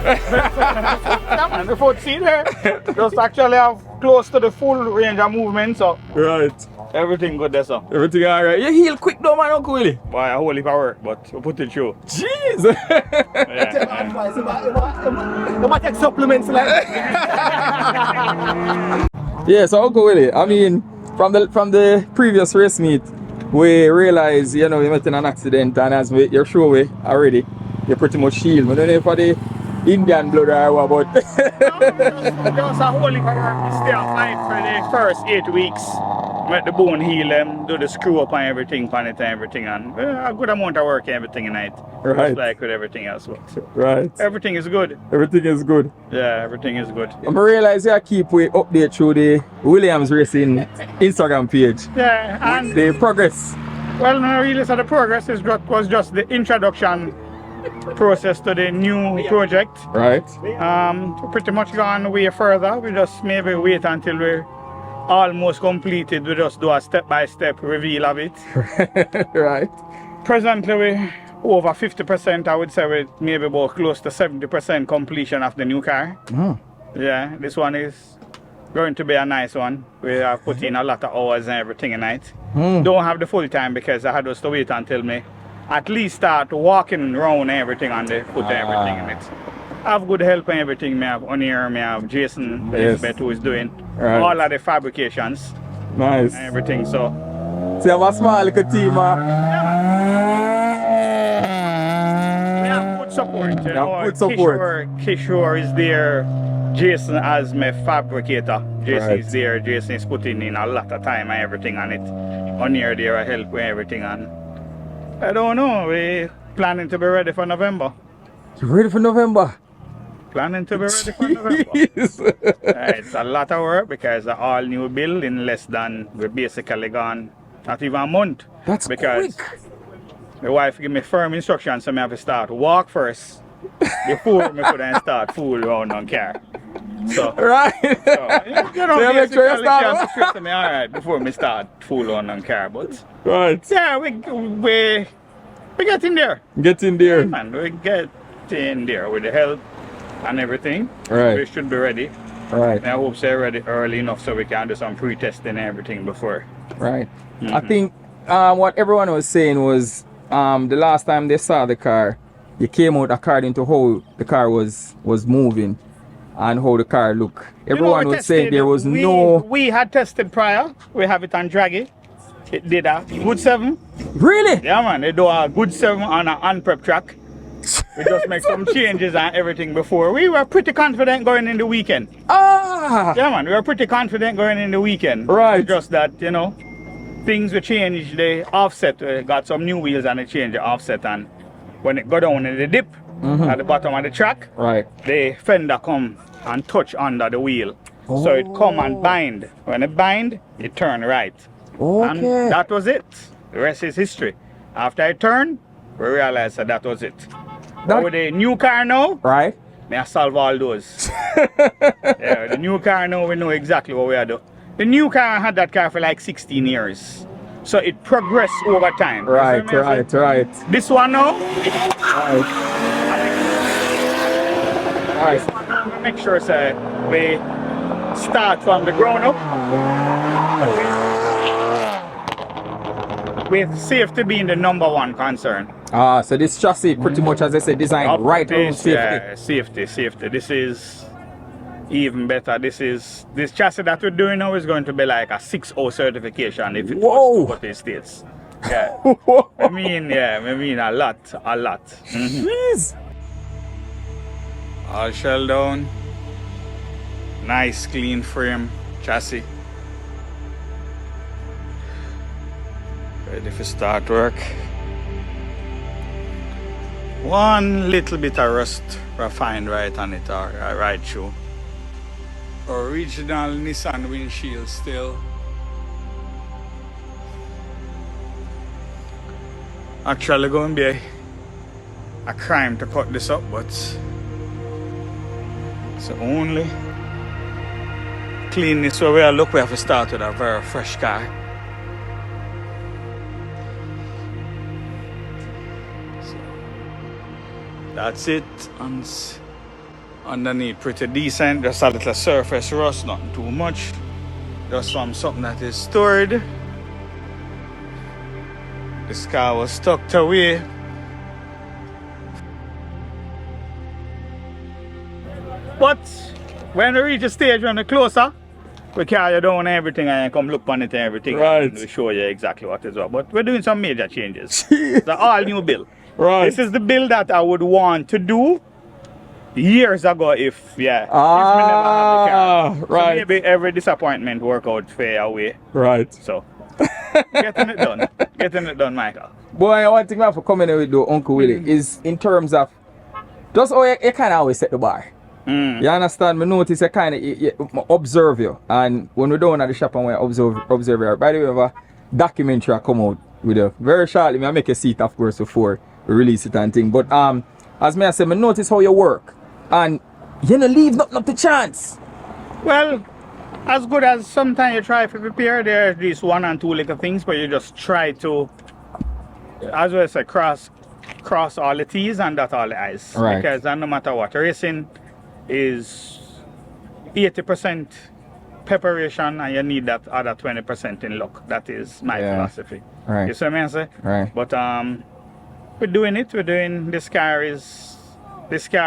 The foot seat there just actually have close to the full range of movement, so Right. everything good there, so. Everything alright. You heal quick though, man, Uncle Willie. Boy, a whole heap of work, but we put it through. Jeez. You might take supplements like. Yeah, so Uncle Willie, I mean, from the previous race meet, we realized, you know, you met in an accident, and as you're sure we already, you're pretty much healed. I don't know for the Indian blood or what, but Just a whole heap of work. We stay on fight for the first 8 weeks. Let the bone heal them, do the screw up and everything, pan it and everything, and a good amount of work and everything in it. Right. Just like with everything else. But right. everything is good. Everything is good. Yeah, everything is good. I realize you keep we update through the Williams Racing Instagram page. Yeah, and The progress. well, no, really, so the progress was just the introduction process to the new project. Right. Pretty much gone way further. We just maybe wait until we're almost completed. We just do a step-by-step reveal of it. Right. Presently, we over 50%. I would say we're maybe about close to 70% completion of the new car. Oh. Yeah, this one is going to be a nice one. We have put in a lot of hours and everything in it. Don't have the full time because I had to wait until me at least start walking around and everything on the foot and everything in it. I have good help and everything. Me have on here, me have Jason, Elizabeth, who is doing all of the fabrications Nice. and everything. So you have a small little team. we have good support. You know, good support. Kishore is there. Jason as my fabricator. Jason Right. is there. Jason is putting in a lot of time and everything on it. On here, there I help with everything on. I don't know. We planning to be ready for November. You ready for November? Planning to be ready for November. It's a lot of work because the all new build in less than we're basically gone not even a month. That's because quick. my wife give me firm instructions, so I have to start walk first before me could then start fool around on car. So, Right. you know, So you make sure you basically, start. she has to stress me all right before me start fool on car. But Right. yeah, we get in there. Get in there. Man, we get in there with the help and everything. Right. We should be ready. Right. And I hope they're ready early enough so we can do some pre-testing and everything before. Right. I think what everyone was saying was the last time they saw the car, it came out according to how the car was moving and how the car looked. Everyone was saying there was no... We had tested prior. We have it on Draggy. It did a good 7. Really? Yeah, man. They do a good 7 on an unprep track. We just make some changes and everything before. We were pretty confident going in the weekend. Ah! Yeah, man. We were pretty confident going in the weekend. Right. It's just that, you know, things will change. The offset, got some new wheels and they change the offset. And when it go down in the dip at the bottom of the track, Right. the fender come and touch under the wheel. So it come and bind. When it bind, it turn right. And Okay. that was it. The rest is history. After I turned, we realized that was it. But with the new car now, Right. may I solve all those. Yeah, the new car now, we know exactly what we are doing. The new car, I had that car for like 16 years. So it progressed over time. Right, right. This one now, Right. make sure we start from the ground up. With safety being the #1 concern. So this chassis pretty much, as I said, designed right around safety. Yeah, safety. This is even better. This chassis that we're doing now is going to be like a 6.0 certification if it was to go to the States. Yeah. I mean a lot. Jeez. All shell down. Nice clean frame chassis. Ready for start work. One little bit of rust refined right on it, or right through. Original Nissan windshield still. Actually going to be a crime to cut this up, but it's the only cleanness where we are. Look, we have to start with a very fresh car. So, that's it. Underneath pretty decent, just a little surface rust, nothing too much. Just from something that is stored. This car was tucked away. But when we reach a stage when we're closer, we carry you down and everything and come look on it and everything. Right. And we show you exactly what is what. But we're doing some major changes. It's an all new build. Right. This is the build that I would want to do years ago if we never had the car. Right. So maybe every disappointment work out fair away. Right. So getting it done. Getting it done, Michael. Boy, one thing I have to come in with though, Uncle Willie, is in terms of just how you kind of always set the bar. You understand? Me notice I kind of observe you, and when we're down at the shop and we observe you. By the way, we have a documentary come out with you very shortly. I make a seat, of course, before we release it and thing. But as me I say, me notice how you work, and you don't leave nothing up to chance. Well, as good as sometimes you try to prepare, there are at least one and two little things, but you just try to, as well as cross all the T's and dot all the I's. Right. Because no matter what, racing is 80% preparation and you need that other 20% in luck. That is my philosophy. Right. You see what I say? Right. But we're doing it. We're doing this car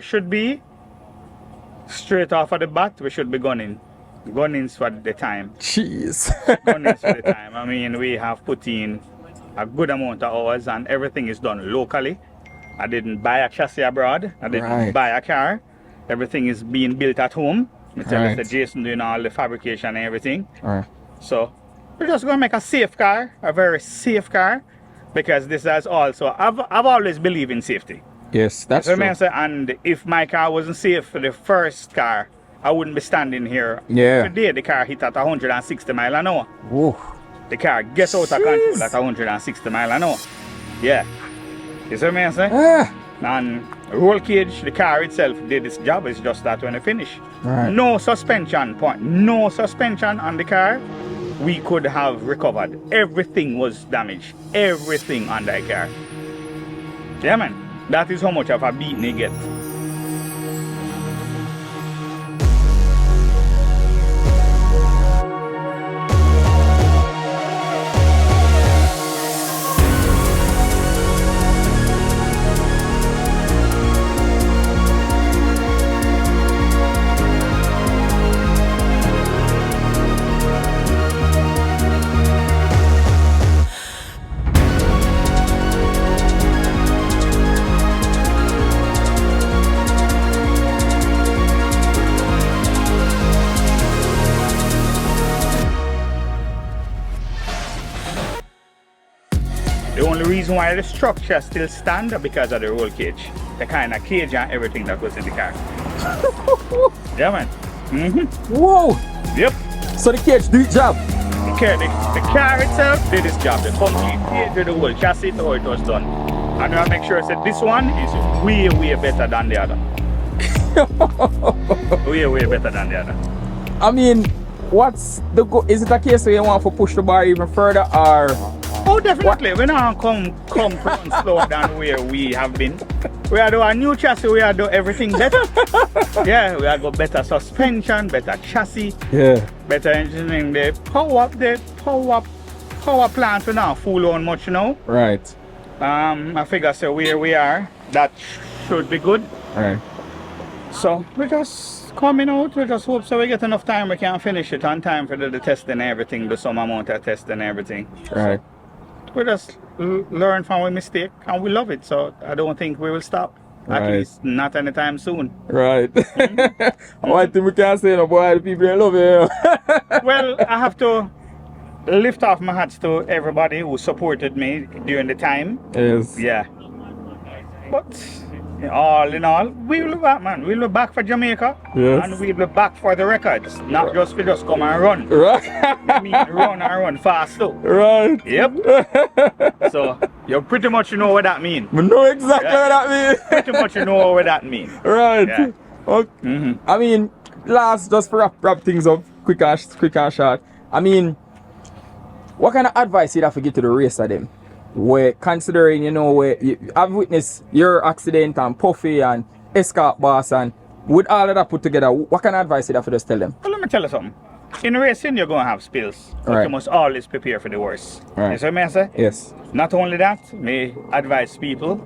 should be straight off of the bat. We should be gunning for the time. Jeez. Gunning for the time. I mean, we have put in a good amount of hours and everything is done locally. I didn't buy a chassis abroad. I didn't buy a car. Everything is being built at home. Mr. Jason doing all the fabrication and everything. Right. So we're just going to make a safe car, a very safe car, because this has also, I've always believed in safety. Yes, that's true. And if my car wasn't safe for the first car, I wouldn't be standing here. Yeah. Today the car hit at 160 miles an hour. Whoa. The car gets out of control at 160 miles an hour. Yeah. You see what I'm saying? And roll cage, the car itself did its job. It's just that when it finish. Right. No suspension on the car. We could have recovered. Everything was damaged. Everything on that car. Yeah, man. That is how much of a beating he gets. The only reason why the structure still stands because of the roll cage. The kind of cage and everything that was in the car. Yeah, man. Whoa. Yep. So the cage do its job. The car itself did its job. The complete cage did the whole chassis, how it was done. And I'll make sure I said this one is way better than the other. way better than the other. I mean, what's the go? Is it a case where you want to push the bar even further, or? Oh, definitely. We now come run slower than where we have been. We are doing a new chassis. We are doing everything better. Yeah, we are got better suspension, better chassis, better engineering. The power plant we now full on much now. Right. I figure so where we are, that should be good. Right. So we just coming out. We just hope so we get enough time we can finish it on time for the testing and everything, do some amount of testing and everything. Right. We just learn from our mistake and we love it, so I don't think we will stop. At least not anytime soon. Right. One thing we can say, no boy, the people love you. Well, I have to lift off my hats to everybody who supported me during the time. Yes. Yeah. But all in all, we will be back, man. We'll be back for Jamaica. Yes. And we'll be back for the records. Not just for just come and run. Right. I mean, run and run fast too. Right. Yep. So you pretty much know what that means. We know exactly what that means. Pretty much you know what that means. Right. Yeah. Okay. I mean, last, just for wrap things up, quick and short. I mean, what kind of advice you'd have to give to the race of them? Where considering, where I've witnessed your accident and Puffy and Escort Boss and with all of that put together, what kind of advice you have to just tell them? Well, let me tell you something. In racing, you're going to have spills. But Right. you must always prepare for the worst. Right. You see what I say? Yes. Not only that, may advise people,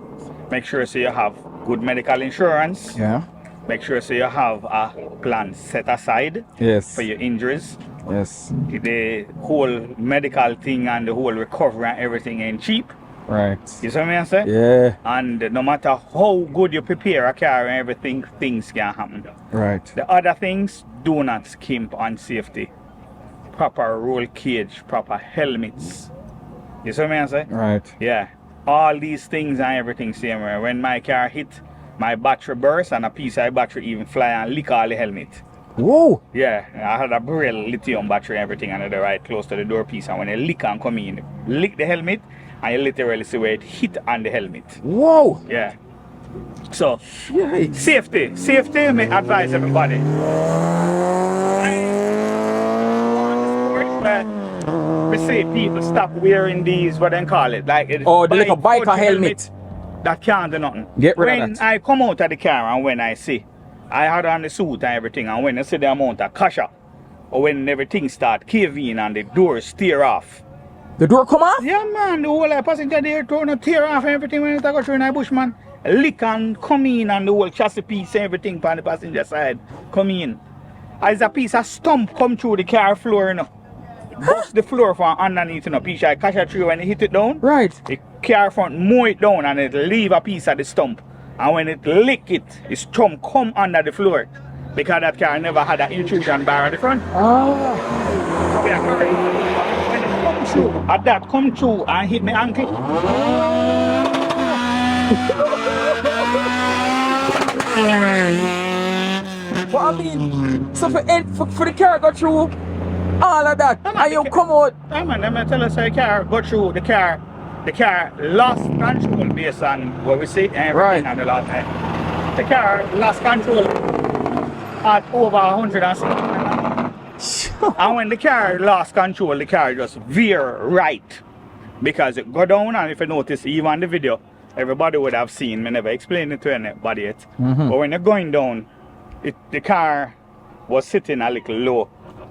make sure so you have good medical insurance. Yeah. Make sure so you have a plan set aside Yes. for your injuries. Yes. The whole medical thing and the whole recovery and everything ain't cheap. Right. You see what I say? Yeah. And no matter how good you prepare a car and everything, things can happen. Right. The other things, do not skimp on safety. Proper roll cage, proper helmets. You see what I say? Right. Yeah. All these things and everything same way. When my car hit, my battery burst and a piece of battery even fly and lick all the helmet. Whoa. Yeah, I had a Braille lithium battery and everything under the right close to the door piece, and when it lick and come in, lick the helmet and you literally see where it hit on the helmet. Whoa. Yeah. So Yikes. safety may advise everybody. We say people stop wearing these, what they call it, like it. Oh, the little biker helmet. That can't do nothing. Get rid of when that. I come out of the car and when I see, I had on the suit and everything, and when I see the amount of kasha, or when everything start caving and the doors tear off. The door come off? Yeah man, the whole passenger there turn tear off and everything when it go through in the bush, man. Lick and come in and the whole chassis piece and everything on the passenger side come in. As a piece of stump come through the car floor, you know. Bust the floor from underneath, you know, piece of kasha tree when it hit it down. Right. The car front mow it down and it leave a piece of the stump. And when it lick it, the stump come under the floor. Because that car never had an intrusion bar at the front. Ah. Yeah, when it come through, at that come through and hit my ankle. But I mean, so for the car go through all of that, and you come out. Yeah, man, let me tell you, so the car go through the car lost control based on what we see and everything Right. on the last time. The car lost control at over 160 miles. And when the car lost control, the car just veer right. Because it go down, and if you notice, even on the video, everybody would have seen, me never explained it to anybody yet. But when you're going down, the car was sitting a little low.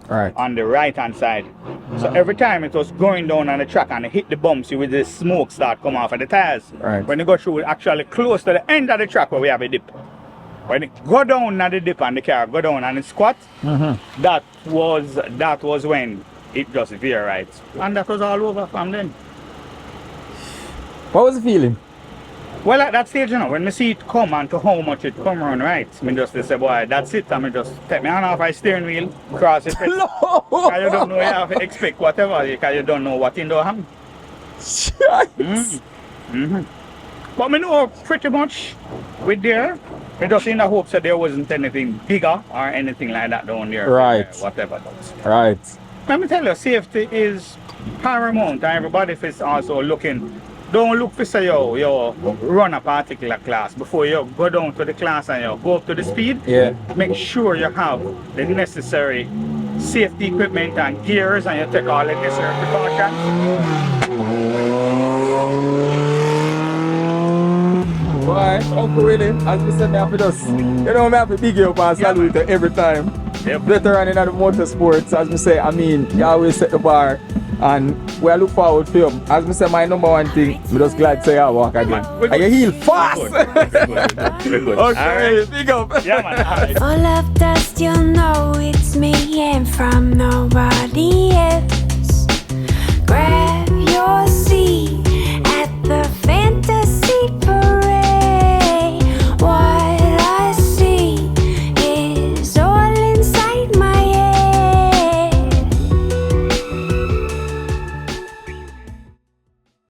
Right. On the right hand side. So every time it was going down on the track and it hit the bumps, you with the smoke start come off of the tires. Right. When you go through actually close to the end of the track where we have a dip. When it go down at the dip and the car go down and it squat, that was when it just veer right. And that was all over from then. What was the feeling? Well, at that stage, you know, when I see it come and to how much it come around right, I just say, boy, that's it. I just take my hand off my steering wheel, cross it. No. Because you don't know, you have to expect whatever, because you don't know what in the happen. But I know pretty much with there, we just in the hopes that there wasn't anything bigger or anything like that down there. Right. Whatever that's. Right. Let me tell you, safety is paramount, and everybody is also looking. Don't look for say you run a particular class before you go down to the class and you go up to the speed. Yeah. Make sure you have the necessary safety equipment and gears, and you take all the necessary precautions. Boy, Uncle Willi, as we said, me have to just, you know, me have to big you up and salute you every time. Yep. Veteran in the motorsports, as we say, I mean, you always set the bar. And we look forward to you. As we say, my number one thing, I'm just glad to say I walk again. And you heal fast. We're good. Okay, big up. Yeah, man. All right. Full of dust, you'll know it's me and from nobody else. Grab your